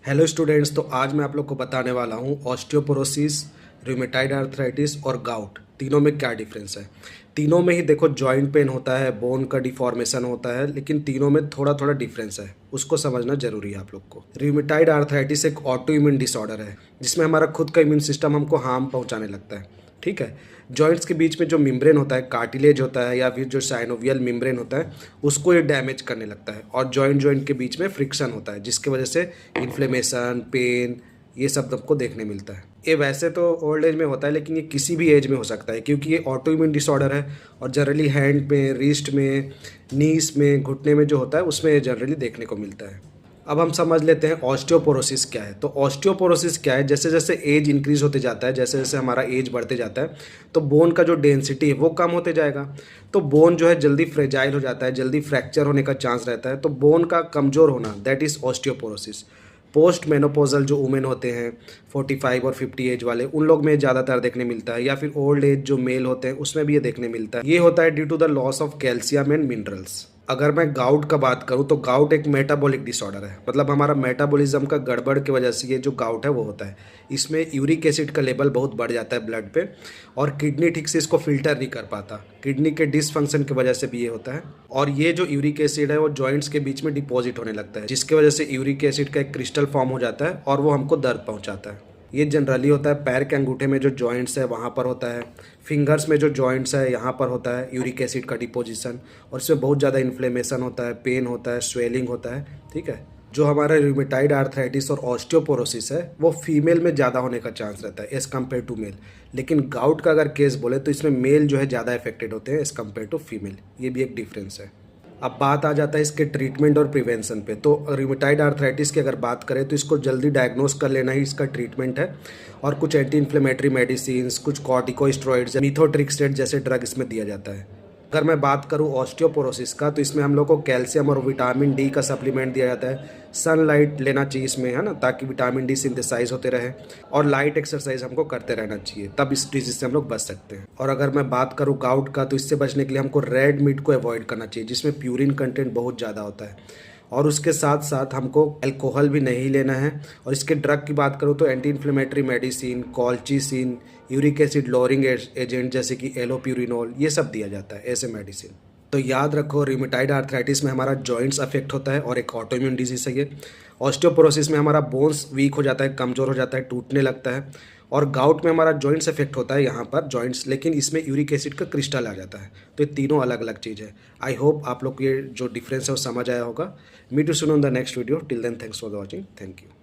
Hello students, तो आज मैं आप लोग को बताने वाला हूँ ऑस्टियोपोरोसिस, रूमेटाइड आर्थराइटिस और गाउट तीनों में क्या डिफरेंस है। तीनों में ही देखो जॉइंट पेन होता है, बोन का डिफॉर्मेशन होता है, लेकिन तीनों में थोड़ा थोड़ा डिफरेंस है, उसको समझना जरूरी है आप लोग को। रूमेटाइड आर्थराइटिस एक ऑटो इम्यून डिसऑर्डर है जिसमें हमारा खुद का इम्यून सिस्टम हमको हार्म पहुंचाने लगता है। ठीक है। जॉइंट्स के बीच में जो मेम्ब्रेन होता है, कार्टिलेज होता है या फिर जो साइनोवियल मेम्ब्रेन होता है, उसको ये डैमेज करने लगता है और जॉइंट जॉइंट के बीच में फ्रिक्शन होता है जिसकी वजह से इन्फ्लेमेशन, पेन, ये सब आपको देखने मिलता है। ये वैसे तो ओल्ड एज में होता है लेकिन ये किसी भी एज में हो सकता है क्योंकि ये ऑटो इम्यून डिसऑर्डर है और जनरली हैंड में, रिस्ट में, नीस में, घुटने में जो होता है उसमें ये जनरली देखने को मिलता है। अब हम समझ लेते हैं ऑस्टियोपोरोसिस क्या है। तो ऑस्टियोपोरोसिस क्या है, जैसे जैसे एज इंक्रीज होते जाता है, जैसे जैसे हमारा एज बढ़ते जाता है तो बोन का जो डेंसिटी है वो कम होते जाएगा। तो बोन जो है जल्दी फ्रेजाइल हो जाता है, जल्दी फ्रैक्चर होने का चांस रहता है। तो बोन का कमज़ोर होना, that is osteoporosis. Post menopausal जो वुमेन होते हैं 45 और 50 एज वाले, उन लोग में ज़्यादातर देखने मिलता है, या फिर ओल्ड एज जो मेल होते हैं उसमें भी ये देखने मिलता है। ये होता है due to the loss of calcium and minerals. अगर मैं गाउट का बात करूं तो गाउट एक मेटाबॉलिक डिसऑर्डर है, मतलब हमारा मेटाबॉलिज्म का गड़बड़ की वजह से ये जो गाउट है वो होता है। इसमें यूरिक एसिड का लेवल बहुत बढ़ जाता है ब्लड पे और किडनी ठीक से इसको फिल्टर नहीं कर पाता। किडनी के डिसफंक्शन की वजह से भी ये होता है और ये जो यूरिक एसिड है वो जॉइंट्स के बीच में डिपॉजिट होने लगता है जिसकी वजह से यूरिक एसिड का एक क्रिस्टल फॉर्म हो जाता है और वो हमको दर्द पहुंचाता है। ये जनरली होता है पैर के अंगूठे में जो जॉइंट्स है वहाँ पर होता है, फिंगर्स में जो जॉइंट्स है यहाँ पर होता है यूरिक एसिड का डिपोजिशन, और इसमें बहुत ज़्यादा इन्फ्लेमेशन होता है, पेन होता है, स्वेलिंग होता है। ठीक है। जो हमारा रूमेटाइड आर्थराइटिस और ऑस्टियोपोरोसिस है वो फीमेल में ज़्यादा होने का चांस रहता है एज़ कम्पेयर टू मेल, लेकिन गाउट का अगर केस बोले तो इसमें मेल जो है ज़्यादा इफेक्टेड होते हैं एज़ कम्पेयर टू फीमेल। ये भी एक डिफरेंस है। अब बात आ जाता है इसके ट्रीटमेंट और प्रिवेंशन पे। तो रूमेटाइड आर्थराइटिस की अगर बात करें तो इसको जल्दी डायग्नोस कर लेना ही इसका ट्रीटमेंट है और कुछ एंटी इन्फ्लेमेटरी मेडिसिन, कुछ कॉर्टिकोस्टेरॉइड्स, मिथोट्रिक्सेट जैसे ड्रग इसमें दिया जाता है। अगर मैं बात करूं ऑस्टियोपोरोसिस का तो इसमें हम लोग को कैल्शियम और विटामिन डी का सप्लीमेंट दिया जाता है। सनलाइट लेना चाहिए इसमें, है ना, ताकि विटामिन डी सिंथेसाइज होते रहे, और लाइट एक्सरसाइज हमको करते रहना चाहिए, तब इस डिजीज से हम लोग बच सकते हैं। और अगर मैं बात करूं गाउट का तो इससे बचने के लिए हमको रेड मीट को अवॉइड करना चाहिए जिसमें प्यूरिन कंटेंट बहुत ज़्यादा होता है, और उसके साथ साथ हमको अल्कोहल भी नहीं लेना है। और इसके ड्रग की बात करूँ तो anti inflammatory medicine, colchicine, uric acid lowering agent जैसे कि एलोप्यूरिनोल, ये सब दिया जाता है ऐसे मेडिसिन। तो याद रखो, रूमेटाइड आर्थराइटिस में हमारा जॉइंट्स अफेक्ट होता है और एक ऑटोइम्यून डिजीज है ये। ऑस्टियोपोरोसिस में हमारा बोन्स वीक हो जाता है, कमज़ोर हो जाता है, टूटने लगता है। और गाउट में हमारा जॉइंट्स अफेक्ट होता है यहाँ पर जॉइंट्स, लेकिन इसमें यूरिक एसिड का क्रिस्टल आ जाता है। तो ये तीनों अलग अलग चीज़ है। आई होप आप लोग को ये जो डिफरेंस है वो समझ आया होगा। Meet to soon on the next video. Till then, thanks for watching. Thank you.